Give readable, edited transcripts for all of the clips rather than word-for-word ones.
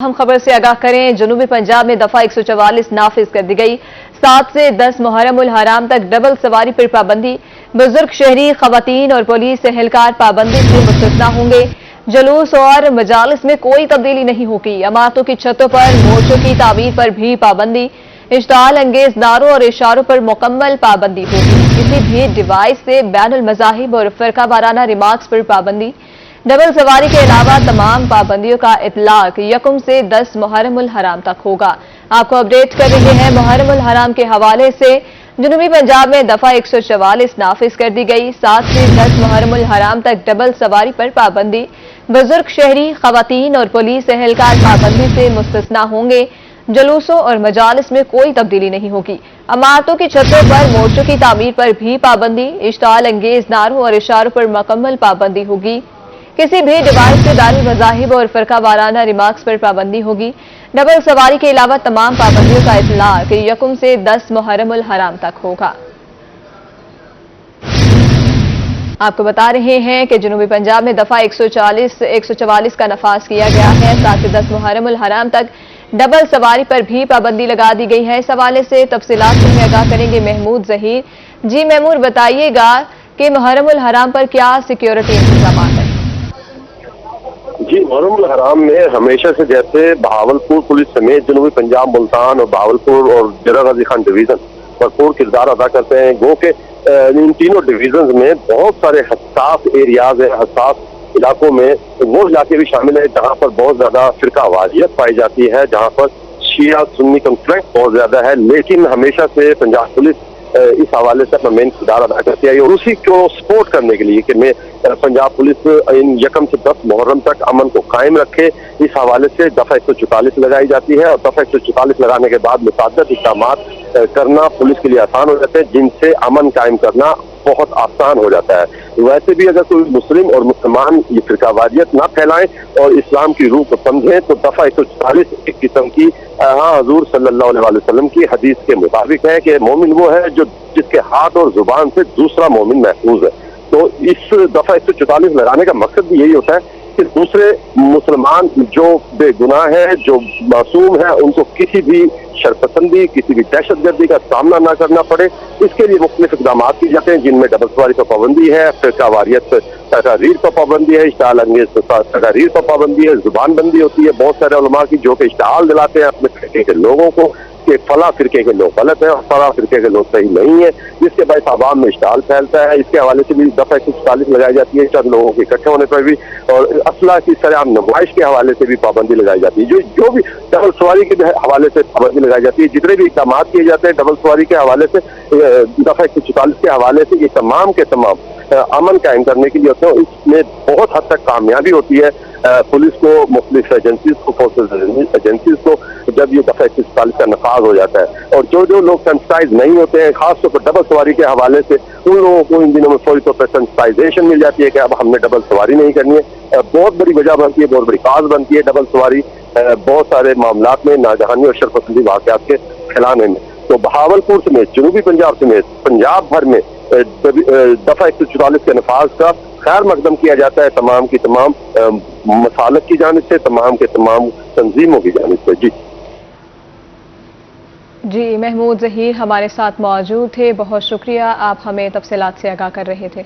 हम खबर से आगाह करें। जनूबी पंजाब में दफा 144 नाफिज कर दी गई। 7 से 10 मुहर्रम उल हराम तक डबल सवारी पर पाबंदी। बुजुर्ग, शहरी, खवातीन और पुलिस एहलकार पाबंदी से मुस्तस्ना होंगे। जुलूस और मजालिस में कोई तब्दीली नहीं होगी। इमारतों की छतों पर मोर्चों की तामीर पर भी पाबंदी। इश्ताल अंगेज नारों और इशारों पर मुकम्मल पाबंदी होगी। किसी भी डिवाइस से बैनुल मज़ाहिब और फिरका वाराना रिमार्क्स पर पाबंदी। डबल सवारी के अलावा तमाम पाबंदियों का इतलाक 1 से 10 मुहर्रम उल हराम तक होगा। आपको अपडेट कर रहे हैं मुहर्रम उल हराम के हवाले से। जनूबी पंजाब में दफा 144 नाफिज कर दी गई। 7 से 10 मुहर्रम उल हराम तक डबल सवारी पर पाबंदी। बुजुर्ग, शहरी, खवातीन और पुलिस एहलकार पाबंदी से मुस्तस्ना होंगे। जुलूसों और मजालिस में कोई तब्दीली नहीं होगी। इमारतों की छतों पर मोर्चों की तामीर पर भी पाबंदी। इश्ताल अंगेज नारों और इशारों पर मुकम्मल पाबंदी होगी। किसी भी डिवाइस से बैनुल मज़ाहिब और फिरका वाराना रिमार्क्स पर पाबंदी होगी। डबल सवारी के अलावा तमाम पाबंदियों का इतलाक 1 से 10 मुहर्रम उल हराम तक होगा। आपको बता रहे हैं कि जनूबी पंजाब में दफा 144 का नफाज किया गया है। 7 से 10 मुहर्रम उल हराम तक डबल सवारी पर भी पाबंदी लगा दी गई है। इस हवाले से तफसीलात से आगाह करेंगे महमूद जहीर। जी महमूद, बताइएगा कि मुहर्रम उल हराम पर क्या सिक्योरिटी इंतजाम है? जी, मुहर्रम उल हराम में हमेशा से जैसे बहावलपुर पुलिस समेत जनूबी पंजाब, मुल्तान और बहावलपुर और डेरा गाजी खान डिवीजन भरपूर किरदार अदा करते हैं। गो के इन तीनों डिवीजन में बहुत सारे हसास एरियाज है, हसास इलाकों में वो इलाके भी शामिल है जहाँ पर बहुत ज्यादा फिरकावाजियत पाई जाती है, जहाँ पर शिया सुन्नी कॉन्फ्लिक्ट बहुत ज्यादा है। लेकिन हमेशा से पंजाब पुलिस इस हवाले से अपना मेन किरदार अदा करती है और उसी को सपोर्ट करने के लिए कि मैं पंजाब पुलिस इन 1 से 10 मुहर्रम तक अमन को कायम रखे, इस हवाले से दफा 144 लगाई जाती है। और दफा 144 लगाने के बाद मुतअद्दिद इक़दाम करना पुलिस के लिए आसान हो जाते हैं, जिनसे अमन कायम करना बहुत आसान हो जाता है। वैसे भी अगर कोई मुस्लिम और मुसलमान ये फिरकावाजियत ना फैलाएं और इस्लाम की रूह को समझें तो दफा 144 एक किस्म की हजूर सल्लल्लाहु अलैहि वसल्लम की हदीस के मुताबिक है कि मोमिन वो है जो जिसके हाथ और जुबान से दूसरा मोमिन महफूज है। तो इस दफा 144 लगाने का मकसद भी यही होता है कि दूसरे मुसलमान जो बेगुनाह है, जो मासूम है, उनको किसी भी शरपसंदी, किसी भी दहशतगर्दी का सामना ना करना पड़े। इसके लिए मुख्तलिफ इक़दाम किए जाते हैं, जिनमें डबल सवारी पर पाबंदी है, फिरकावारियत तकारीर पर पाबंदी है, इश्ताल अंगेज तकारीर पर पाबंदी है, जुबान बंदी होती है। बहुत सारे उलमा की जो कि इश्ताल दिलाते हैं अपने फिरके के लोगों को कि फला फिरके के लोग गलत है और फला फिरके के लोग सही नहीं है, जिसके बाद आवाम में इश्ताल फैलता है। इसके हवाले से भी दफा 144 लगाई जाती है, चंद लोगों के इकट्ठे होने पर भी, और असला की सरेआम नुमाइश के हवाले से भी पाबंदी लगाई जाती है। जो भी डबल सवारी के हवाले से पाबंदी लगाई जाती है, जितने भी इक़दाम किए जाते हैं डबल सवारी के हवाले से, दफा 144 के हवाले से, ये तमाम के तमाम अमन कायम करने के लिए होते हैं। इसमें बहुत हद तक कामयाबी होती है पुलिस को, मुख्तलिफ एजेंसीज को, फोर्सेज एजेंसीज को, जब ये दफा 144 का नफाज हो जाता है। और जो लोग सेंसिटाइज नहीं होते हैं, खासतौर पर डबल सवारी के हवाले से, उन लोगों को इन दिनों में फौरी तौर पर सेंसिटाइजेशन मिल जाती है कि अब हमने डबल सवारी नहीं करनी है। बहुत बड़ी वजह बनती है, बहुत बड़ी काज बनती है डबल सवारी बहुत सारे मामलात में नाजहानी और शरपसंदी वाक़यात के फैलाने में। तो बहावलपुर समेत, जनूबी पंजाब समेत पंजाब भर में दफा 144 के नफाज का खैर मकदम किया जाता है तमाम की तमाम मसालक की जानिब से, तमाम के तमाम तंजीमों की जानिब से। जी महमूद जहीर हमारे साथ मौजूद थे, बहुत शुक्रिया, आप हमें तफसीलात से आगाह कर रहे थे।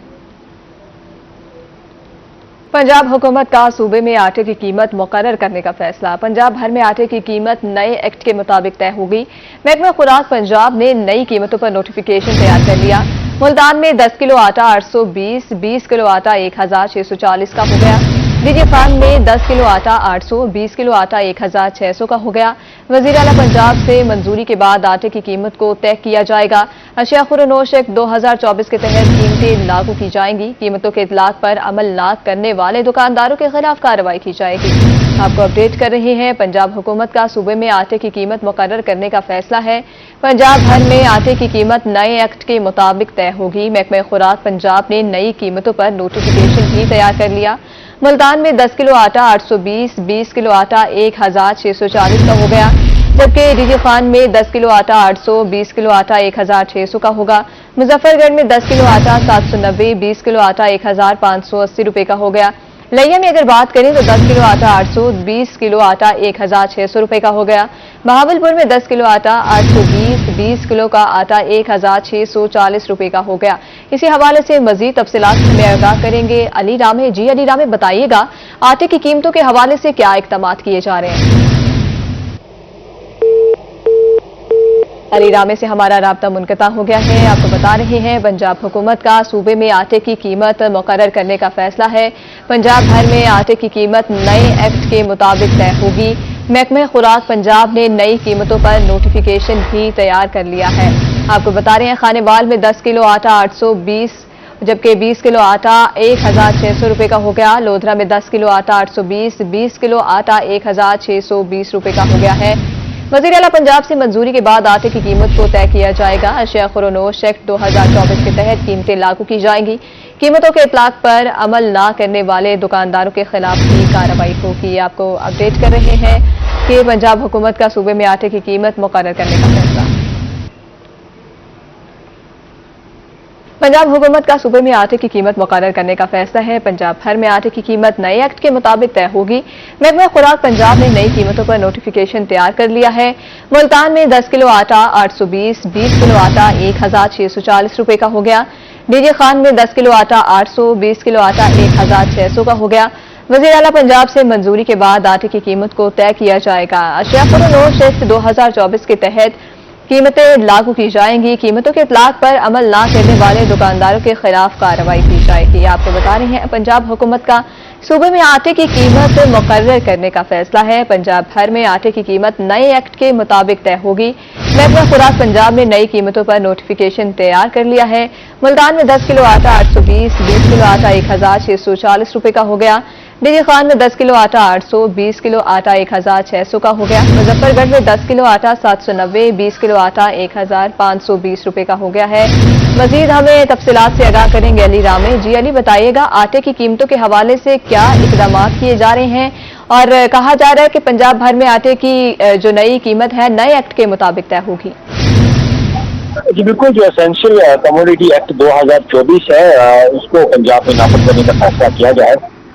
पंजाब हुकूमत का सूबे में आटे की कीमत मुकर्रर करने का फैसला। पंजाब भर में आटे की कीमत नए एक्ट के मुताबिक तय होगी। महकमा खुराक पंजाब ने नई कीमतों पर नोटिफिकेशन तैयार कर लिया। मुल्तान में 10 किलो आटा 820, 20 किलो आटा 1640 का हो गया। डीजी खान में 10 किलो आटा 800, 20 किलो आटा 1600 का हो गया। वजीर आला पंजाब से मंजूरी के बाद आटे की कीमत को तय किया जाएगा। अशिया खुरनोश एक्ट 2024 के तहत कीमतें लागू की जाएंगी। कीमतों के इतलाक पर अमल न करने वाले दुकानदारों के खिलाफ कार्रवाई की जाएगी। आपको अपडेट कर रहे हैं, पंजाब हुकूमत का सूबे में आटे की कीमत मुकर्रर करने का फैसला है। पंजाब भर में आटे की कीमत नए एक्ट के मुताबिक तय होगी। महकमा खुराक पंजाब ने नई कीमतों पर नोटिफिकेशन भी तैयार कर लिया। मुल्तान में 10 किलो आटा 820, 20 किलो आटा 1640 का हो गया, जबकि डीजी खान में 10 किलो आटा 800, 20 किलो आटा 1600 का होगा। मुजफ्फरगढ़ में 10 किलो आटा 790, 20 किलो आटा 1580 रुपए का हो गया। लिया में अगर बात करें तो 10 किलो आटा 800, 20 किलो आटा 1600 रुपए का हो गया। बहावलपुर में 10 किलो आटा 820, 20 किलो का आटा 1640 रुपए का हो गया। इसी हवाले से मजीद तफसीलात में आगाह करेंगे अली रामे। जी अली रामे, बताइएगा आटे की कीमतों के हवाले से क्या इकदाम किए जा रहे हैं? अली रामे से हमारा राब्ता मुनक़ता हो गया है। आपको बता रहे हैं पंजाब हुकूमत का सूबे में आटे की कीमत मुकर्रर करने का फैसला है। पंजाब भर में आटे की कीमत नए एक्ट के मुताबिक तय होगी। महकमे खुराक पंजाब ने नई कीमतों पर नोटिफिकेशन भी तैयार कर लिया है। आपको बता रहे हैं खानेवाल में 10 किलो आटा 820, जबकि 20 किलो आटा 1600 रुपए का हो गया। लोधरा में 10 किलो आटा 820, 20 किलो आटा 1620 रुपए का हो गया है। वज़ीर आला पंजाब से मंजूरी के बाद आटे की कीमत को तय किया जाएगा। अशिया खुरोनोश एक्ट 2024 के तहत कीमतें लागू की जाएंगी। कीमतों के इतलाक पर अमल न करने वाले दुकानदारों के खिलाफ भी कार्रवाई होगी। आपको अपडेट कर रहे हैं कि पंजाब हुकूमत का सूबे में आटे की कीमत मुकर्रर करने का फैसला। पंजाब हुकूमत का सूबे में आटे की कीमत मुकर्रर करने का फैसला है। पंजाब भर में आटे की कीमत नए एक्ट के मुताबिक तय होगी। महकमा खुराक पंजाब ने नई कीमतों पर नोटिफिकेशन तैयार कर लिया है। मुल्तान में 10 किलो आटा 820, 20 किलो आटा 1640 रुपए का हो गया। डीजे खान में 10 किलो आटा 800, 20 किलो आटा 1600 का हो गया। वज़ीर आला पंजाब से मंजूरी के बाद आटे की कीमत को तय किया जाएगा। अशिया खुरोनोश एक्ट 2024 के तहत कीमतें लागू की जाएंगी। कीमतों के इतलाक पर अमल न करने वाले दुकानदारों के खिलाफ कार्रवाई की जाएगी। आपको बता रहे हैं पंजाब हुकूमत का सूबे में आटे की कीमत मुकर्रर करने का फैसला है। पंजाब भर में आटे की कीमत नए एक्ट के मुताबिक तय होगी। महकमा खुराक पंजाब ने नई कीमतों पर नोटिफिकेशन तैयार कर लिया है। मुल्तान में 10 किलो आटा 820, 20 किलो आटा 1640 रुपए का हो गया। डीजे खान में 10 किलो आटा 800, 20 किलो आटा 1600 का हो गया। मुजफ्फरगढ़ में 10 किलो आटा 790, 20 किलो आटा 1520 रुपए का हो गया है। मजीद हमें तफसीलात से आगाह करेंगे अली रामे। जी अली, बताइएगा आटे की कीमतों के हवाले से क्या इकदाम किए जा रहे हैं और कहा जा रहा है कि पंजाब भर में आटे की जो नई कीमत है नए एक्ट के मुताबिक तय होगी? जी बिल्कुल, जो एसेंशियल कमोडिटी एक्ट 2024 है उसको पंजाब में नाफिज करने का फैसला किया जाए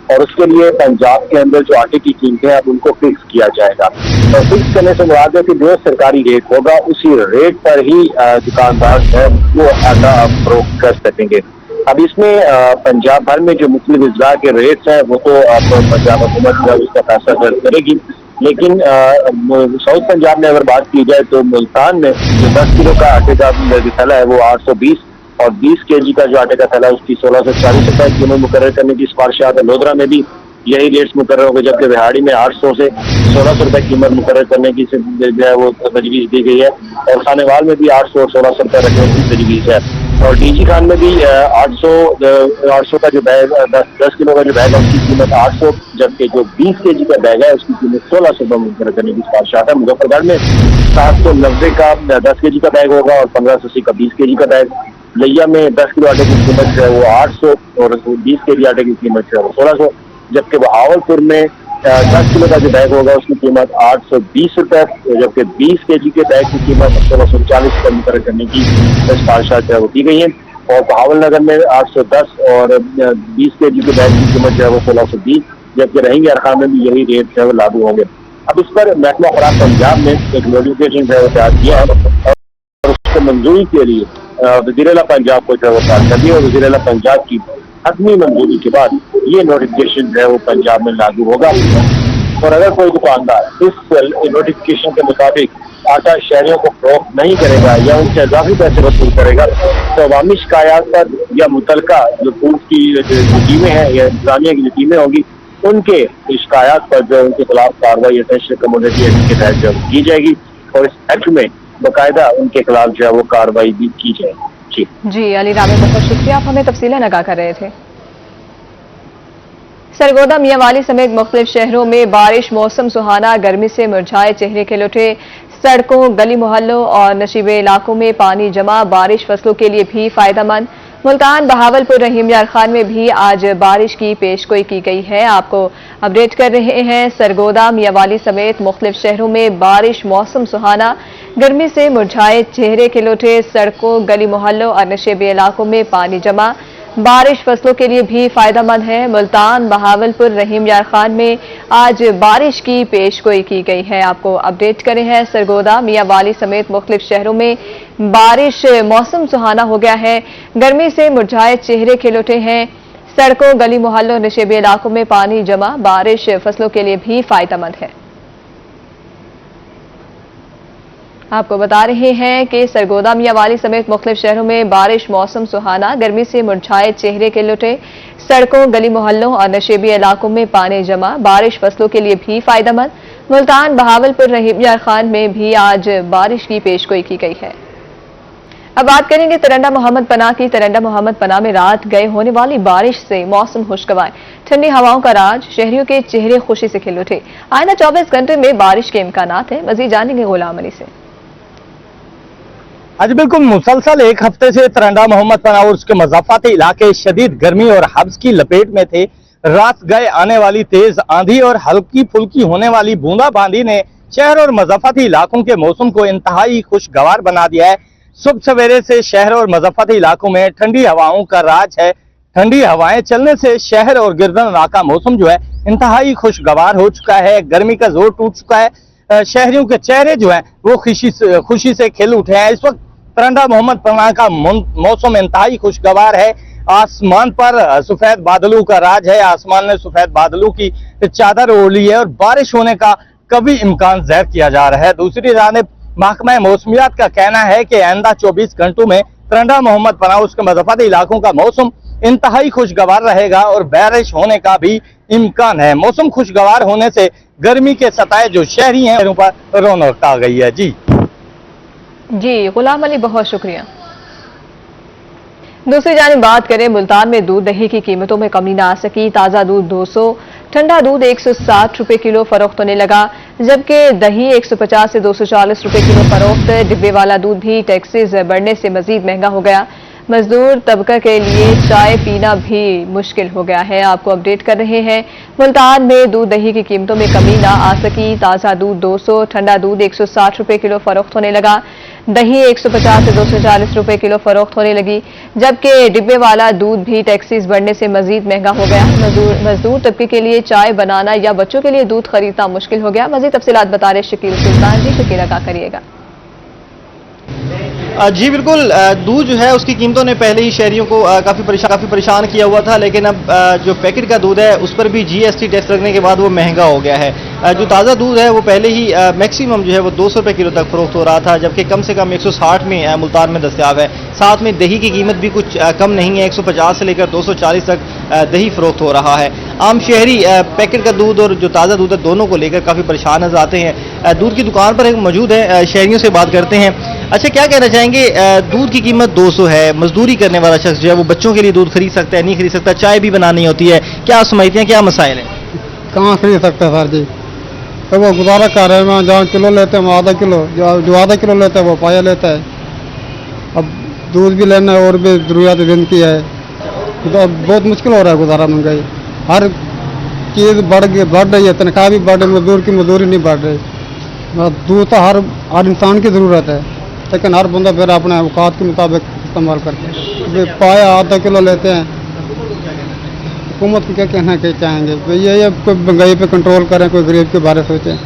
और उसके लिए पंजाब के अंदर जो आटे की कीमतें हैं अब उनको फिक्स किया जाएगा। और फिक्स करने से मुराद है कि जो सरकारी रेट होगा उसी रेट पर ही दुकानदार है वो आटा फरोख्त कर सकेंगे। अब इसमें पंजाब भर में जो मुख्तलिफ अज़्ज़ा के रेट्स हैं वो तो अब पंजाब हुकूमत उसका फैसला दर्ज करेगी, लेकिन साउथ पंजाब में अगर बात की जाए तो मुल्तान में जो 10 किलो का आटे का जो थैला है वो 820 और 20 केजी का जो आटे का थैला उसकी 1640 रुपए कीमत मुकर्रर करने की सिफारिशात है। लोधरा में भी यही रेट्स मुकर्रर हो गए, जबकि बिहाड़ी में 800 से 1600 रुपए कीमत मुकर्रर करने की जो है वो तजवीज़ दी गई है और खानेवाल में भी 800 और 1600 रुपए रखने की तजवीज़ है। और डीजी खान में भी 800 का जो बैग 10 किलो का जो बैग है उसकी कीमत 800, जबकि जो 20 केजी का बैग है उसकी कीमत 1600 रुपए मुकर्रर करने की सिफारिशात है। मुजफ्फरगढ़ में 790 का 10 केजी का बैग होगा और 1580 का 20 केजी का बैग। लिया में 10 किलो आटे की कीमत जो है वो 800 और 20 केजी आटे की कीमत जो है वो 1600, जबकि बहावलपुर में 10 किलो का जो बैग होगा उसकी कीमत 820 रुपए, जबकि 20 केजी के बैग की कीमत 1640 रुपए मुकर्रर करने की सिफारिशात जो है वो की गई है। और बहावल नगर में 810 और 20 केजी के बैग की कीमत जो है वो 1620, जबकि रहेंगे अरखान में भी यही रेट जो है वो लागू होंगे। अब इस पर महकमा खुराक पंजाब ने एक नोटिफिकेशन जो है वो तैयार किया और उसको मंजूरी के लिए वज़ीर आला पंजाब को जो है वो तैयार कर दिया और वज़ीर आला पंजाब की हतमी मंजूरी के बाद ये नोटिफिकेशन जो है वो पंजाब में लागू होगा। और अगर कोई दुकानदार इस नोटिफिकेशन के मुताबिक आटा शहरियों को फरोख्त नहीं करेगा या उनसे इजाफी पैसे वसूल करेगा तो अवामी शिकायत पर या मुतलका जो फूड की जो टीमें हैं या इंतजामिया की जो टीमें होंगी उनके शिकायत पर जो उनके खिलाफ कार्रवाई एसेंशियल कमोडिटी एक्ट के तहत जो की जाएगी और इस एक्ट में बाकायदा उनके खिलाफ जो है वो कार्रवाई भी की जाएगी। जी अली रामे, बहुत शुक्रिया, आप हमें तफसीलें आगाह कर रहे थे। सरगोदा मियांवाली समेत मुख्तलिफ शहरों में बारिश मौसम सुहाना, गर्मी से मुरझाए चेहरे खिलौटे। सड़कों, गली मोहल्लों और नशीबे इलाकों में पानी जमा, बारिश फसलों के लिए भी फायदेमंद। मुल्तान, बहावलपुर, रहीम यार खान में भी आज बारिश की पेशगोई की गई है। आपको अपडेट कर रहे हैं। सरगोदा मियांवाली समेत मुख्तलिफ शहरों में बारिश मौसम सुहाना, गर्मी से मुरझाए चेहरे खिलौटे। सड़कों, गली मोहल्लों और नशेबी इलाकों में पानी जमा, बारिश फसलों के लिए भी फायदेमंद है। मुल्तान, बहावलपुर, रहीम यार खान में आज बारिश की पेशगोई की गई है। आपको अपडेट करें हैं, सरगोदा, मियां वाली समेत मुख्तलिफ शहरों में बारिश, मौसम सुहाना हो गया है। गर्मी से मुरझाए चेहरे खिल उठे हैं। सड़कों, गली मोहल्लों, नशेबी इलाकों में पानी जमा। बारिश फसलों के लिए भी फायदेमंद है। आपको बता रहे हैं कि सरगोदा, मियांवाली समेत मुख्तलिफ शहरों में बारिश, मौसम सुहाना, गर्मी से मुरझाए चेहरे के लुटे। सड़कों, गली मोहल्लों और नशेबी इलाकों में पानी जमा। बारिश फसलों के लिए भी फायदेमंद। मुल्तान, बहावलपुर, रहीम यार खान में भी आज बारिश की पेशगोई की गई है। अब बात करेंगे तरंडा मोहम्मद पनाह की। तरंडा मोहम्मद पनाह में रात गए होने वाली बारिश से मौसम खुशगवार, ठंडी हवाओं का राज, शहरियों के चेहरे खुशी से खिल उठे। आइंदा 24 घंटे में बारिश के इम्कानात हैं। मजीद जानेंगे गुलाम अली से। आज बिल्कुल मुसलसल एक हफ्ते से तरंडा मोहम्मद पनाह और उसके मज़ाफ़ाती इलाके शदीद गर्मी और हब्स की लपेट में थे। रात गए आने वाली तेज आंधी और हल्की फुल्की होने वाली बूंदाबांदी ने शहर और मज़ाफ़ाती इलाकों के मौसम को इंतहाई खुशगवार बना दिया है। सुबह सवेरे से शहर और मज़ाफ़ाती इलाकों में ठंडी हवाओं का राज है। ठंडी हवाएं चलने से शहर और गिरदन इलाका मौसम जो है इंतहाई खुशगवार हो चुका है। गर्मी का जोर टूट चुका है। शहरियों के चेहरे जो है वो खुशी से खिल उठे हैं। इस वक्त तरंडा मोहम्मद पनाह का मौसम इंतहाई खुशगवार है। आसमान पर सफेद बादलों का राज है। आसमान ने सफेद बादलों की चादर ओढ़ी है और बारिश होने का कभी इम्कान ज़ाहिर किया जा रहा है। दूसरी जानिब महकमा मौसमियात का कहना है कि आइंदा 24 घंटों में तरंडा मोहम्मद पनाह उसके मज़ाफ़ाती इलाकों का मौसम इंतहाई खुशगवार रहेगा और बारिश होने का भी इम्कान है। मौसम खुशगवार होने से गर्मी के सताए जो शहरी हैं उन पर रौनक आ गई है। जी गुलाम अली, बहुत शुक्रिया। दूसरी जानिब बात करें, मुल्तान में दूध दही की कीमतों में कमी न आ सकी। ताज़ा दूध 200, ठंडा दूध 160 रुपए किलो फरोख्त होने लगा, जबकि दही 150 से 240 रुपए किलो फरोख्त। डिब्बे वाला दूध भी टैक्सेस बढ़ने से मजीद महंगा हो गया। मजदूर तबका के लिए चाय पीना भी मुश्किल हो गया है। आपको अपडेट कर रहे हैं, मुल्तान में दूध दही की कीमतों में कमी ना आ सकी। ताज़ा दूध 200, ठंडा दूध 160 रुपए किलो फरोख्त होने लगा। दही 150 से 240 रुपए किलो फरोख्त होने लगी, जबकि डिब्बे वाला दूध भी टैक्सीज बढ़ने से मजीद महंगा हो गया। मजदूर तबके के लिए चाय बनाना या बच्चों के लिए दूध खरीदना मुश्किल हो गया। मजीद तफसीलात बता रहे शकील सुल्तान जी। शकील अदा करिएगा। जी बिल्कुल, दूध जो है उसकी कीमतों ने पहले ही शहरियों को काफ़ी परेशान किया हुआ था, लेकिन अब जो पैकेट का दूध है उस पर भी जीएसटी टैक्स लगने के बाद वो महंगा हो गया है। जो ताज़ा दूध है वो पहले ही मैक्सिमम जो है वो 200 रुपये किलो तक फरोख्त हो रहा था, जबकि कम से कम 160 में मुल्तान में दस्तयाब है। साथ में दही की कीमत भी कुछ कम नहीं है, 150 से लेकर 240 तक दही फरोख्त हो रहा है। आम शहरी पैकेट का दूध और जो ताज़ा दूध है दोनों को लेकर काफ़ी परेशान नजर आते हैं। दूध की दुकान पर मौजूद है, शहरियों से बात करते हैं। अच्छा, क्या कहना चाहेंगे? दूध की कीमत 200 है, मजदूरी करने वाला शख्स जो है वो बच्चों के लिए दूध खरीद सकता है, नहीं खरीद सकता, चाय भी बनानी होती है, क्या समझते हैं, क्या मसाइल हैं? कहाँ खरीद सकते हैं सर जी? तो वो गुजारा कर रहे हैं, जहाँ किलो लेते हैं वो आधा किलो, जो आधा किलो लेता है वो पाया लेता है। अब दूध भी लेना है और भी जरूरियात दिन की है, तो अब बहुत मुश्किल हो रहा है गुजारा। महंगाई हर चीज़ बढ़ रही है, तनख्वाह भी बढ़ रही, मजदूर की मजदूरी नहीं बढ़ रही। दूध तो हर इंसान की ज़रूरत है, लेकिन हर बंदा फिर अपने औकात के मुताबिक इस्तेमाल करते हैं। पाया आधा किलो लेते हैं। हुकूमत को क्या कहना चाहेंगे? ये कोई महंगाई पे कंट्रोल करें, कोई गरीब के बारे सोचें।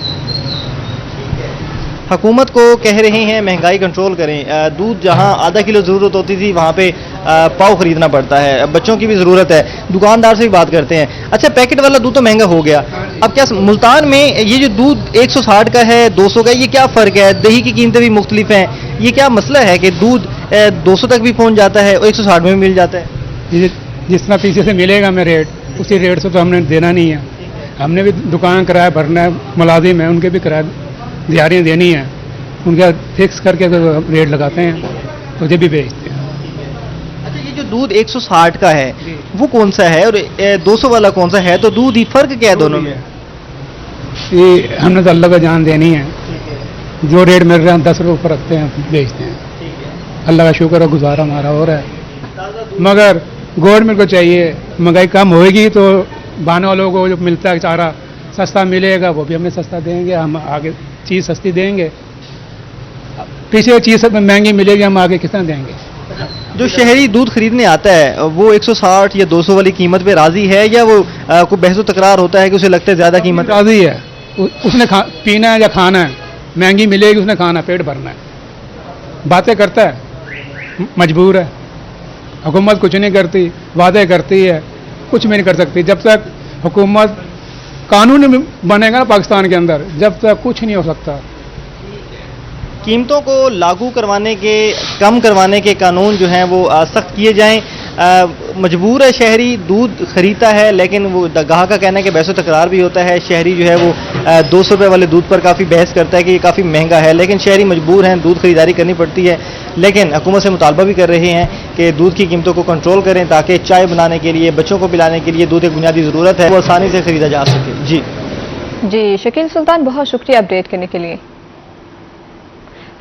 हुकूमत को कह रहे हैं महंगाई कंट्रोल करें। दूध जहां आधा किलो ज़रूरत होती थी वहां पे पाव खरीदना पड़ता है, बच्चों की भी ज़रूरत है। दुकानदार से भी बात करते हैं। अच्छा, पैकेट वाला दूध तो महंगा हो गया, अब क्या मुल्तान में ये जो दूध 160 का है, 200 का, ये क्या फ़र्क है? दही की कीमतें भी मुख्तलिफ हैं, ये क्या मसला है कि दूध 200 तक भी पहुँच जाता है और 160 में भी मिल जाता है? जिस तरह पीछे से मिलेगा हमें रेट, उसी रेट से तो हमने देना नहीं है। हमने भी दुकान किराया भरना है, मुलाजिम है, उनके भी किराया दिहाड़ियाँ देनी है, उनका फिक्स करके रेट लगाते हैं तो जब भी बेचते हैं। अच्छा, ये जो दूध 160 का है वो कौन सा है और 200 वाला कौन सा है? तो दूध ही फ़र्क क्या है दोनों में? ये हमने तो अल्लाह का जान देनी है, जो रेट मिल रहा है 10 रुपये ऊपर रखते हैं, बेचते हैं। अल्लाह का शुक्र है, गुजारा हमारा हो रहा है। मगर गवर्नमेंट को चाहिए, महंगाई कम होएगी तो बाने वालों को जो मिलता है चारा सस्ता मिलेगा, वो भी हमें सस्ता देंगे, हम आगे चीज़ सस्ती देंगे। पीछे चीज़ महंगी मिलेगी, हम आगे कितना देंगे? जो शहरी दूध खरीदने आता है वो 160 या 200 वाली कीमत पे राजी है, या वो कोई बहसो तकरार होता है कि उसे लगता है ज्यादा कीमत? राजी है, उसने पीना है या खाना है, महंगी मिलेगी, उसने खाना है, पेट भरना है, बातें करता है, मजबूर है। हुकूमत कुछ नहीं करती, वादे करती है, कुछ भी नहीं कर सकती। जब तक हुकूमत कानून बनेगा ना पाकिस्तान के अंदर, जब तक कुछ नहीं हो सकता। कीमतों को लागू करवाने के, कम करवाने के कानून जो हैं वो सख्त किए जाएं। मजबूर है शहरी, दूध खरीदता है, लेकिन वो गाहक का कहना है कि बहसो तकरार भी होता है। शहरी जो है वो 200 रुपये वाले दूध पर काफ़ी बहस करता है कि ये काफ़ी महंगा है, लेकिन शहरी मजबूर हैं, दूध खरीदारी करनी पड़ती है। लेकिन हुकूमत से मुतालबा भी कर रहे हैं कि दूध की कीमतों को कंट्रोल करें, ताकि चाय बनाने के लिए, बच्चों को पिलाने के लिए दूध एक बुनियादी ज़रूरत है, वो आसानी से खरीदा जा सके। जी शकील सुल्तान, बहुत शुक्रिया अपडेट करने के लिए।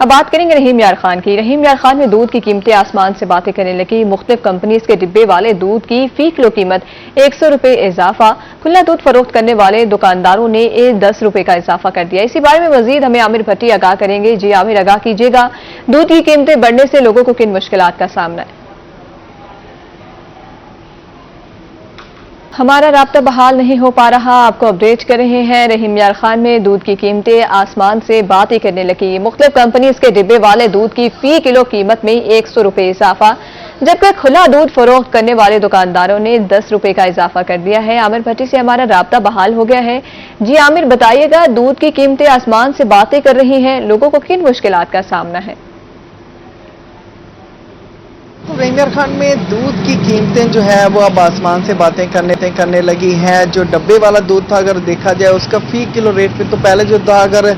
अब बात करेंगे रहीम यार खान की। रहीम यार खान में दूध की कीमतें आसमान से बातें करने लगी। मुख्तलिफ कंपनीज के डिब्बे वाले दूध की फी किलो कीमत 100 रुपये इजाफा। खुला दूध फरोख्त करने वाले दुकानदारों ने 10 रुपये का इजाफा कर दिया। इसी बारे में मजीद हमें आमिर भट्टी आगाह करेंगे। जी आमिर, आगाह कीजिएगा, दूध की कीमतें बढ़ने से लोगों को किन मुश्किलात का सामना है? हमारा राब्ता बहाल नहीं हो पा रहा, आपको अपडेट कर रहे हैं। रहीम यार खान में दूध की कीमतें आसमान से बातें करने लगी। मुख्तलिफ कंपनीज के डिब्बे वाले दूध की फी किलो कीमत में 100 रुपये इजाफा, जबकि खुला दूध फरोख्त करने वाले दुकानदारों ने 10 रुपये का इजाफा कर दिया है। आमिर भट्टी से हमारा राब्ता बहाल हो गया है। जी आमिर, बताइएगा, दूध की कीमतें आसमान से बातें कर रही हैं, लोगों को किन मुश्किलात का सामना है? रहीम यार खान में दूध की कीमतें जो है वो अब आसमान से बातें करने लगी हैं। जो डब्बे वाला दूध था, अगर देखा जाए उसका फी किलो रेट पे, तो पहले जो था, अगर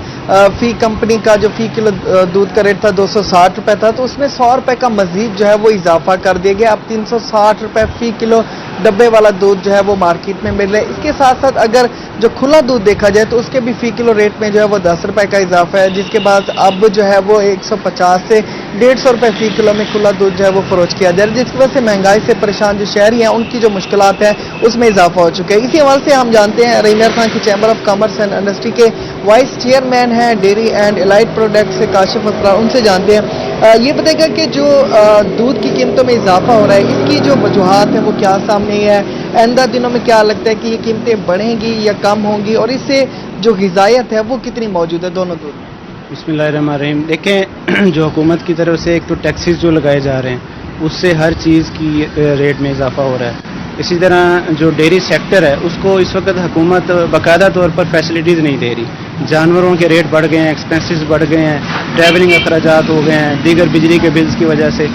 फी कंपनी का जो फी किलो दूध का रेट था 260 रुपए था, तो उसमें 100 रुपए का मजीद जो है वो इजाफा कर दिया गया। अब 360 रुपए फी किलो डब्बे वाला दूध जो है वो मार्केट में मिल रहा है। इसके साथ साथ अगर जो खुला दूध देखा जाए तो उसके भी फी किलो रेट में जो है वो 10 रुपए का इजाफा है, जिसके बाद अब जो है वो 150 से 150 रुपए फी किलो में खुला दूध जो है वो फरोख्त किया जा रहा है, जिसकी वजह से महंगाई से परेशान जो शहरी हैं उनकी जो मुश्किलात हैं उसमें इजाफा हो चुका है। इसी हवाले से हम जानते हैं रहीम यार खान की chamber of commerce and industry के वाइस चेयरमैन हैं डेयरी एंड एलाइड प्रोडक्ट्स से काशिफ असरार, उनसे जानते हैं। ये बताएगा कि जो दूध की कीमतों में इजाफा हो रहा है, इसकी जो वजूहात है वो क्या सामने है, आइंदा दिनों में क्या लगता है कि ये कीमतें बढ़ेंगी या कम होंगी, और इससे जो ग़िज़ायत है वो कितनी मौजूद है दोनों दूध में? बिस्मिल्लाहिर्रहमानिर्रहीम। देखें, जो हुकूमत की तरफ से एक तो टैक्सेस जो लगाए जा रहे हैं उससे हर चीज़ की रेट में इजाफा हो रहा है। इसी तरह जो डेयरी सेक्टर है उसको इस वक्त हुकूमत बाकायदा तौर पर फैसिलिटीज़ नहीं दे रही। जानवरों के रेट बढ़ गए हैं, एक्सपेंसेस बढ़ गए हैं, ट्रैवलिंग अखराजात हो गए हैं, दीगर बिजली के बिल्स की वजह से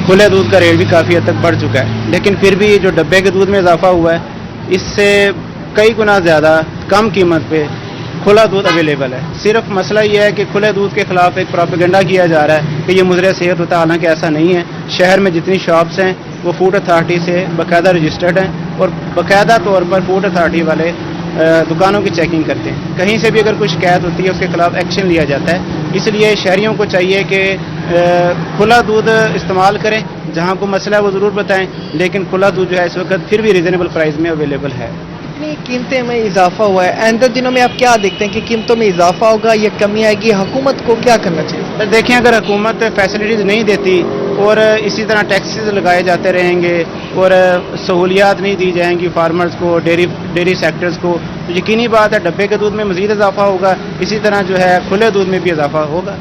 खुले दूध का रेट भी काफ़ी हद तक बढ़ चुका है। लेकिन फिर भी जो डब्बे के दूध में इजाफा हुआ है, इससे कई गुना ज़्यादा कम कीमत पे खुला दूध अवेलेबल है। सिर्फ मसला ये है कि खुले दूध के खिलाफ एक प्रोपेगेंडा किया जा रहा है कि ये मुज़र सेहत होता है, हालांकि ऐसा नहीं है। शहर में जितनी शॉप्स हैं वो फूड अथॉरिटी से बाकायदा रजिस्टर्ड हैं और बाकायदा तौर पर फूड अथॉरिटी वाले दुकानों की चेकिंग करते हैं। कहीं से भी अगर कोई शिकायत होती है उसके खिलाफ एक्शन लिया जाता है। इसलिए शहरियों को चाहिए कि खुला दूध इस्तेमाल करें, जहाँ को मसला है वो ज़रूर बताएं, लेकिन खुला दूध जो है इस वक्त फिर भी रीज़नेबल प्राइस में अवेलेबल है। इतनी कीमतें में इजाफा हुआ है, आइंदा दिनों में आप क्या देखते हैं कि कीमतों में इजाफा होगा या कमी आएगी? हुकूमत को क्या करना चाहिए? देखें, अगर हुकूमत फैसिलिटीज़ नहीं देती और इसी तरह टैक्सेस लगाए जाते रहेंगे और सहूलियात नहीं दी जाएंगी फार्मर्स को, डेयरी सेक्टर्स को, तो यकीनी बात है डब्बे के दूध में मज़ीद इजाफा होगा। इसी तरह जो है खुले दूध में भी इजाफा होगा।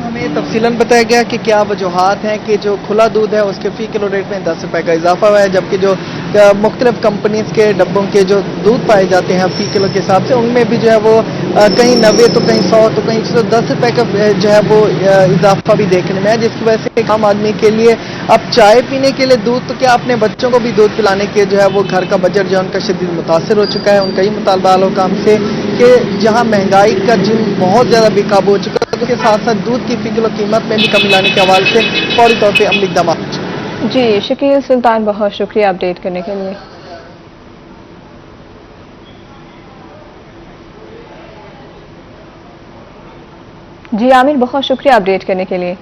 हमें तफसीलन बताया गया कि क्या वजूहात हैं कि जो खुला दूध है उसके फी किलो रेट में 10 रुपए का इजाफा हुआ है, जबकि जो मुख्तलिफ कंपनीज के डब्बों के जो दूध पाए जाते हैं फी किलो के हिसाब से, उनमें भी जो है वो कहीं 90 तो कहीं 100 तो कहीं 110 रुपए का जो है वो इजाफा भी देखने में है, जिसकी वजह से एक आम आदमी के लिए अब चाय पीने के लिए दूध, तो क्या अपने बच्चों को भी दूध पिलाने के जो है वो घर का बजट जो है उनका शदीद मुतासर हो चुका है। उनका ही मुतालबा काम से कि जहाँ महंगाई का जिन बहुत ज़्यादा बेकाबू हो चुका है, उसके साथ साथ दूध की फी किलो कीमत में भी कमी लाने के हवाले से फौरी तौर पर अमली इक़दाम। जी शकील सुल्तान, बहुत शुक्रिया अपडेट करने के लिए। जी आमिर, बहुत शुक्रिया अपडेट करने के लिए।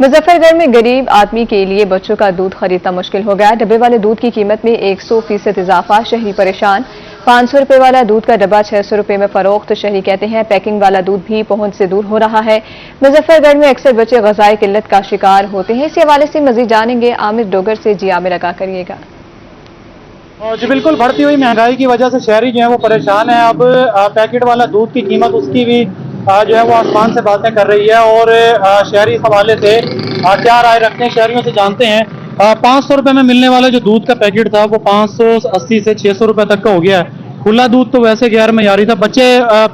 मुजफ्फरगढ़ में गरीब आदमी के लिए बच्चों का दूध खरीदना मुश्किल हो गया। डब्बे वाले दूध की कीमत में 100% इजाफा, शहरी परेशान। 500 रुपए वाला दूध का डब्बा 600 रुपए में फरोख्त। शहरी कहते हैं पैकिंग वाला दूध भी पहुंच से दूर हो रहा है। मुजफ्फरगढ़ में अक्सर बच्चे ग़िज़ाई किल्लत का शिकार होते हैं। इसी हवाले से मजीद जानेंगे आमिर डोगर से। जी आमिर, आगाह करिएगा। जी बिल्कुल, बढ़ती हुई महंगाई की वजह से शहरी जो है वो परेशान है। अब पैकेट वाला दूध की कीमत उसकी भी जो है वो आसमान से बातें कर रही है। और शहरी इस हवाले से क्या राय रखते हैं, शहरियों से जानते हैं। 500 रुपए में मिलने वाला जो दूध का पैकेट था वो 580 से 600 रुपए तक का हो गया है। खुला दूध तो वैसे गैर मयारी था। बच्चे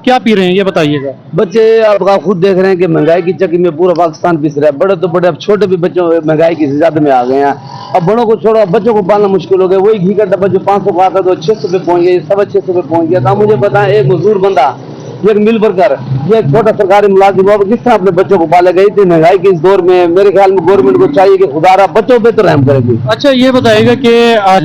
क्या पी रहे हैं ये बताइएगा। बच्चे आप खुद देख रहे हैं कि महंगाई की चक्की में पूरा पाकिस्तान पिस रहा है। बड़े तो बड़े, अब छोटे भी बच्चों महंगाई की ज्यादा में आ गए हैं। अब बड़ों को छोड़ो, बच्चों को पालना मुश्किल हो गया। वही घी का डब्बा जो 500 का आता था 600 पे पहुंच गया, 650 पे पहुंच गया। तो मुझे बताएं, एक मजदूर बंदा, एक मिल वर्कर, ये एक छोटा सरकारी मुलाजिम, वो किस तरह अपने बच्चों को पालेगा इतनी महंगाई के इस दौर में। मेरे ख्याल में गवर्नमेंट को चाहिए कि खुदारा बच्चों पे तो रहम करेगी। अच्छा ये बताइएगा कि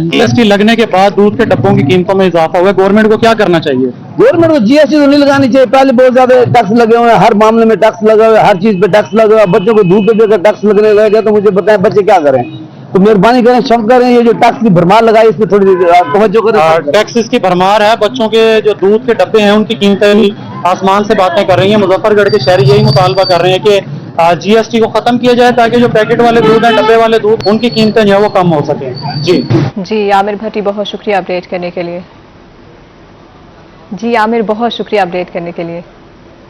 जीएसटी लगने के बाद दूध के डब्बों की कीमतों में इजाफा हुआ है, गवर्नमेंट को क्या करना चाहिए? गवर्नमेंट को जीएसटी तो नहीं लगानी चाहिए। पहले बहुत ज्यादा टैक्स लगे हुए हैं, हर मामले में टैक्स लगा हुआ है, हर चीज पे टैक्स लगा हुआ है। बच्चों को दूध पे भी अगर टैक्स लगने लगेगा तो मुझे बताएं बच्चे क्या करें। तो मेहरबानी करें, शक करें, ये जो टैक्स की भरमार लगाई इस पर थोड़ी तवज्जो करें। टैक्सेस की भरमार है, बच्चों के जो दूध के डब्बे हैं उनकी कीमतें भी आसमान से बातें कर रही हैं। मुजफ्फरगढ़ के शहरी यही मुतालबा कर रहे हैं कि जीएसटी को खत्म किया जाए ताकि जो पैकेट वाले दूध हैं, डब्बे वाले दूध, उनकी कीमतें जो है वो कम हो सके। जी आमिर भट्टी, बहुत शुक्रिया अपडेट करने के लिए। जी आमिर, बहुत शुक्रिया अपडेट करने के लिए।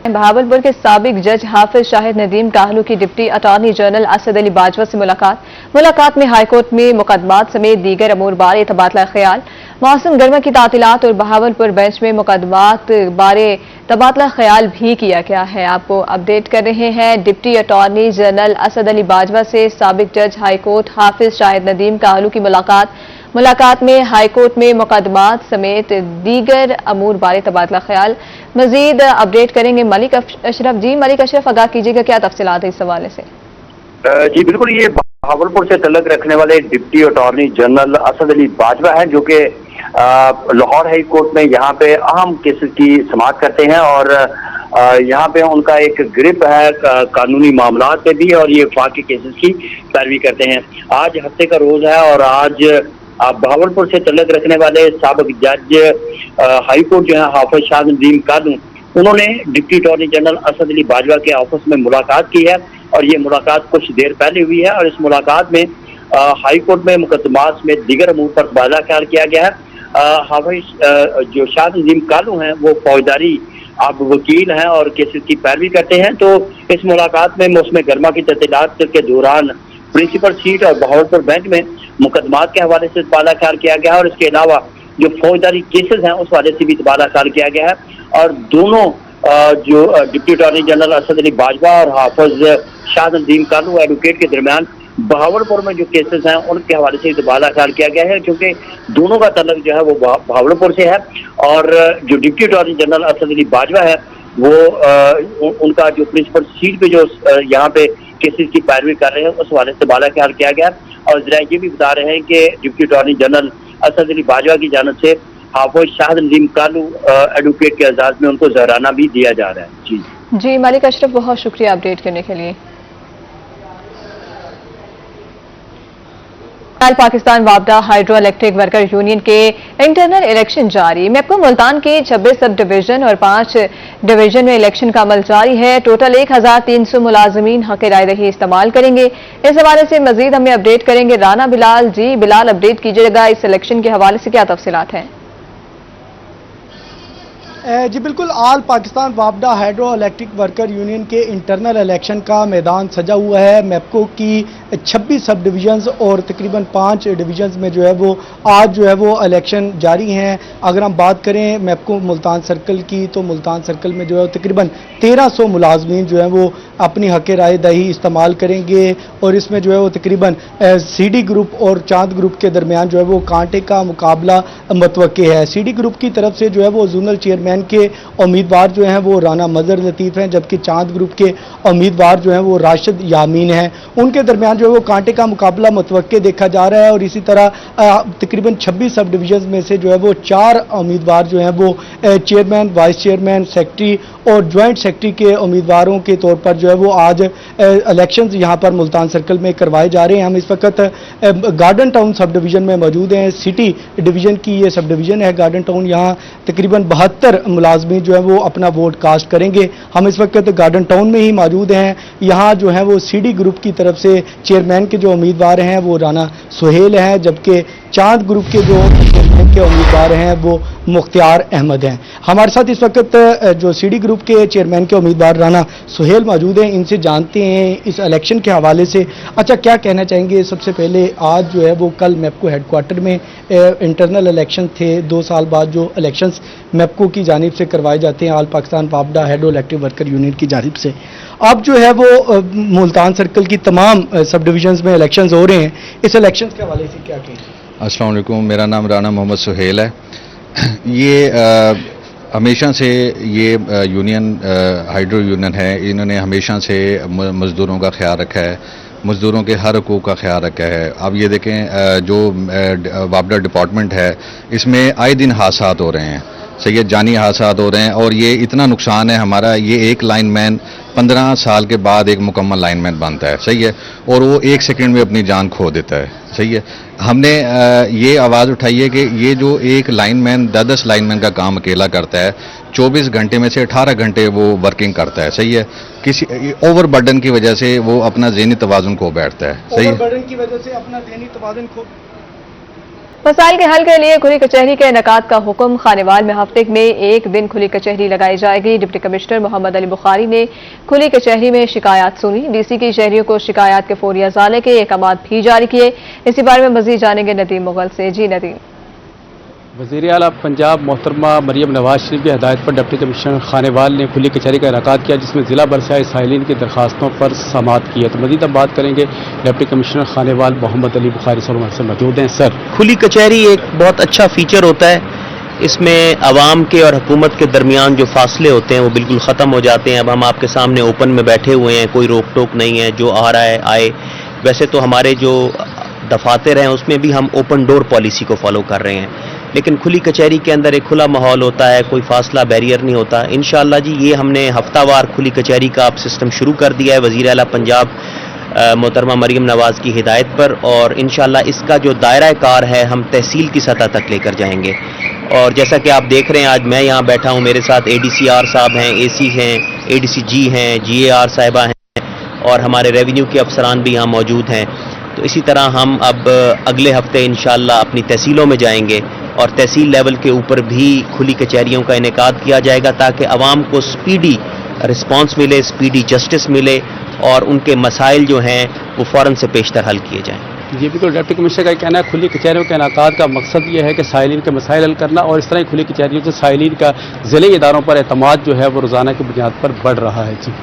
बहावलपुर के साबिक जज हाफिज शाहिद नदीम काहलू की deputy attorney general Asad Ali Bajwa से मुलाकात में हाईकोर्ट में मुकदमात समेत दीगर अमूर बारे तबादला ख्याल। मौसम गर्मा की तातीलात और बहावलपुर बेंच में मुकदमात बारे तबादला ख्याल भी किया गया है। आपको अपडेट कर रहे हैं। Deputy attorney general Asad Ali Bajwa से साबिक जज हाईकोर्ट हाफिज शाहिद नदीम काहलू की मुलाकात में हाईकोर्ट में मुकदमात समेत दीगर अमूर बारे तबादला ख्याल। मजीद अपडेट करेंगे मलिक अशरफ। जी मलिक अशरफ, आगाह कीजिएगा क्या तफसीलात है इस हवाले से। जी बिल्कुल, ये बहावलपुर से तल्लुक रखने वाले deputy attorney general Asad Ali Bajwa हैं, जो कि लाहौर हाई कोर्ट में यहाँ पे अहम केसेस की समाअत करते हैं। और यहाँ पे उनका एक ग्रिप है कानूनी मामलात पे भी, और ये वफाकी केसेस की पैरवी करते हैं। आज हफ्ते का रोज है और आज बहावलपुर से तल्लुक रखने वाले साबिक जज हाई कोर्ट जो है हाफिज शाहिद नदीम काहलू, उन्होंने deputy attorney general Asad Ali Bajwa के ऑफिस में मुलाकात की है। और ये मुलाकात कुछ देर पहले हुई है और इस मुलाकात में हाई कोर्ट में मुकदमात में दीगर अमूर पर तबादला ख्याल किया गया है। हाफिज जो शाहिद नदीम काहलू हैं वो फौजदारी आप वकील हैं और केसेस की पैरवी करते हैं। तो इस मुलाकात में मौसम गर्मा की तफसीलात के दौरान प्रिंसिपल सीट और बहावलपुर बेंच में मुकदमात के हवाले से तबादला ख्याल किया गया है। और इसके अलावा जो फौजदारी केसेस हैं उस हवाले से भी तबादला ख्याल किया गया है। और दोनों जो deputy attorney general Asad Ali Bajwa और हाफिज शाहिद नदीम काहलू एडवोकेट के दरमियान बहावलपुर में जो केसेस हैं उनके हवाले से तबादला ख्याल किया गया है, क्योंकि दोनों का तल्लुक जो है वो बहावलपुर से है। और जो deputy attorney general Asad Ali Bajwa है वो उनका जो प्रिंसिपल सीट पे जो यहाँ पे केसेस की पैरवी कर रहे हैं उस हवाले से तबादला ख्याल किया गया। और जरा ये भी बता रहे हैं कि deputy attorney general Asad Ali Bajwa की जानिब से हाफिज शाहिद नदीम काहलू एडवोकेट के एजाज में उनको जहराना भी दिया जा रहा है। जी मलिक अशरफ, बहुत शुक्रिया अपडेट करने के लिए। कल पाकिस्तान वापडा हाइड्रो इलेक्ट्रिक वर्कर यूनियन के इंटरनल इलेक्शन जारी। मेपको मुल्तान के 26 सब डिवीजन और 5 डिवीजन में इलेक्शन का अमल जारी है। टोटल 1300 मुलाजमीन हक राय दही इस्तेमाल करेंगे। इस हवाले से मजीद हमें अपडेट करेंगे राना बिलाल। जी बिलाल, अपडेट कीजिएगा, इस इलेक्शन के हवाले से क्या तफसीलात हैं? जी बिल्कुल, ऑल पाकिस्तान वापडा हाइड्रो इलेक्ट्रिक वर्कर यूनियन के इंटरनल इलेक्शन का मैदान सजा हुआ है। मेपको की 26 सब डिवीजन्स और तकरीबन 5 डिवीजन्स में जो है वो आज जो है वो इलेक्शन जारी हैं। अगर हम बात करें मेपको मुल्तान सर्कल की, तो मुल्तान सर्कल में जो है तकरीबन 1300 मुलाजमीन जो है वो अपनी हक राय दही इस्तेमाल करेंगे। और इसमें जो है वो तकरीबन CD ग्रुप और चांद ग्रुप के दरमियान जो है वो कांटे का मुकाबला मतवक्के है। CD ग्रुप की तरफ से जो है वो जोनल चेयरमैन चेयरमैन के उम्मीदवार जो हैं वो राना मजहर लतीफ़ हैं, जबकि चांद ग्रुप के उम्मीदवार जो हैं वो राशिद यामीन हैं। उनके दरमियान जो है वो कांटे का मुकाबला मुतवक्के देखा जा रहा है और इसी तरह तकरीबन 26 सब डिवीजन में से जो है वो 4 उम्मीदवार जो हैं वो चेयरमैन, वाइस चेयरमैन, सेक्रेटरी और ज्वाइंट सेक्रेटरी के उम्मीदवारों के तौर पर जो है वो आज इलेक्शंस यहाँ पर मुल्तान सर्कल में करवाए जा रहे हैं। हम इस वक्त गार्डन टाउन सब डिवीजन में मौजूद हैं। सिटी डिवीजन की ये सब डिवीजन है गार्डन टाउन। यहाँ तकरीबन 72 मुलाजमीन जो है वो अपना वोट कास्ट करेंगे। हम इस वक्त गार्डन टाउन में ही मौजूद हैं। यहाँ जो है वो सीडी ग्रुप की तरफ से चेयरमैन के जो उम्मीदवार हैं वो राना सुहेल हैं, जबकि चांद ग्रुप के जो चेयरमैन के उम्मीदवार हैं वो मुख्तियार अहमद हैं। हमारे साथ इस वक्त जो सीडी ग्रुप के चेयरमैन के उम्मीदवार राना सुहेल मौजूद हैं। इनसे जानते हैं इस इलेक्शन के हवाले से, अच्छा क्या कहना चाहेंगे। सबसे पहले आज जो है वो कल मैपको हेडक्वार्टर में इंटरनल इलेक्शन थे। 2 साल बाद जो इलेक्शंस मैपको की जानिब से करवाए जाते हैं, ऑल पाकिस्तान वापडा हाइड्रो इलेक्ट्रिक वर्कर यूनियन की जानिब से, अब जो है वो मुल्तान सर्कल की तमाम सब डिवीजन्स में इलेक्शंस हो रहे हैं। इस इलेक्शन के हवाले से क्या कहें। अस्सलाम वालेकुम, मेरा नाम राना मोहम्मद सुहेल है। ये हमेशा से ये यूनियन हाइड्रो यूनियन है, इन्होंने हमेशा से मज़दूरों का ख्याल रखा है, मज़दूरों के हर हकूक़ का ख्याल रखा है। अब ये देखें जो वापडा डिपार्टमेंट है इसमें आए दिन हादसात हो रहे हैं, सही है, जानी हादसात हो रहे हैं और ये इतना नुकसान है हमारा। ये एक लाइनमैन 15 साल के बाद एक मुकम्मल लाइनमैन बनता है, सही है, और वो 1 सेकंड में अपनी जान खो देता है, सही है। हमने ये आवाज़ उठाई है कि ये जो एक लाइनमैन 10 लाइनमैन का काम अकेला करता है, 24 घंटे में से 18 घंटे वो वर्किंग करता है, सही है। किसी ओवर बर्डन की वजह से वो अपना ज़हनी तवाज़ुन खो बैठता है, सही है। ओवर बर्डन की वजह से अपना ज़हनी तवाज़ुन खो। मसाइल के हल के लिए खुली कचहरी के इनेकाद का हुक्म। खानेवाल में हफ्ते में 1 दिन खुली कचहरी लगाई जाएगी। डिप्टी कमिश्नर मोहम्मद अली बुखारी ने खुली कचहरी में शिकायत सुनी। डीसी की शहरियों को शिकायत के फौरी अजाले के अहकाम भी जारी किए। इसी बारे में मजीद जानेंगे नदीम मुगल से। जी नदीम। वज़ीर आला पंजाब मोहतरमा मरियम नवाज शरीफ की हदायत पर डिप्टी कमिश्नर खानेवाल ने खुली कचहरी का इनेकाद किया, जिसमें ज़िला बरसाए साइलिन की दरखास्तों पर समाअत की है। तो मज़ीद अब बात करेंगे डिप्टी कमिश्नर खानेवाल मोहम्मद अली बुखारी साहब हमारे से मौजूद हैं। सर, खुली कचहरी एक बहुत अच्छा फीचर होता है। इसमें आवाम के और हुकूमत के दरमियान जो फासले होते हैं वो बिल्कुल ख़त्म हो जाते हैं। अब हम आपके सामने ओपन में बैठे हुए हैं, कोई रोक टोक नहीं है, जो आ रहा है आए। वैसे तो हमारे जो दफातर हैं उसमें भी हम ओपन डोर पॉलिसी को फॉलो कर रहे हैं, लेकिन खुली कचहरी के अंदर एक खुला माहौल होता है, कोई फासला बैरियर नहीं होता। इंशाअल्लाह जी ये हमने हफ्तावार खुली कचहरी का अब सिस्टम शुरू कर दिया है वज़ीर आला पंजाब मोहतरमा मरियम नवाज की हिदायत पर, और इंशाअल्लाह इसका जो दायरा कार है हम तहसील की सतह तक लेकर जाएंगे। और जैसा कि आप देख रहे हैं आज मैं यहाँ बैठा हूँ, मेरे साथ ADCR साहब हैं, AC हैं, ADCG हैं, GAR साहिबा हैं और हमारे रेवेन्यू के अफसरान भी यहाँ मौजूद हैं। तो इसी तरह हम अब अगले हफ्ते इंशाअल्लाह अपनी तहसीलों में जाएंगे और तहसील लेवल के ऊपर भी खुली कचहरियों का इनेकाद किया जाएगा, ताकि आवाम को स्पीडी रिस्पांस मिले, स्पीडी जस्टिस मिले और उनके मसाइल जो हैं वो फ़ौरन से पेशतर हल किए जाएँ। जी बिल्कुल, डिप्टी कमिश्नर का कहना है खुली कचहरियों के इनेकाद का मकसद ये है कि साइलिन के मसाइल हल करना, और इस तरह खुली कचहरियों से साइलिन का ज़िले इदारों पर एतमाद जो है वो रोज़ाना की बुनियाद पर बढ़ रहा है। जी।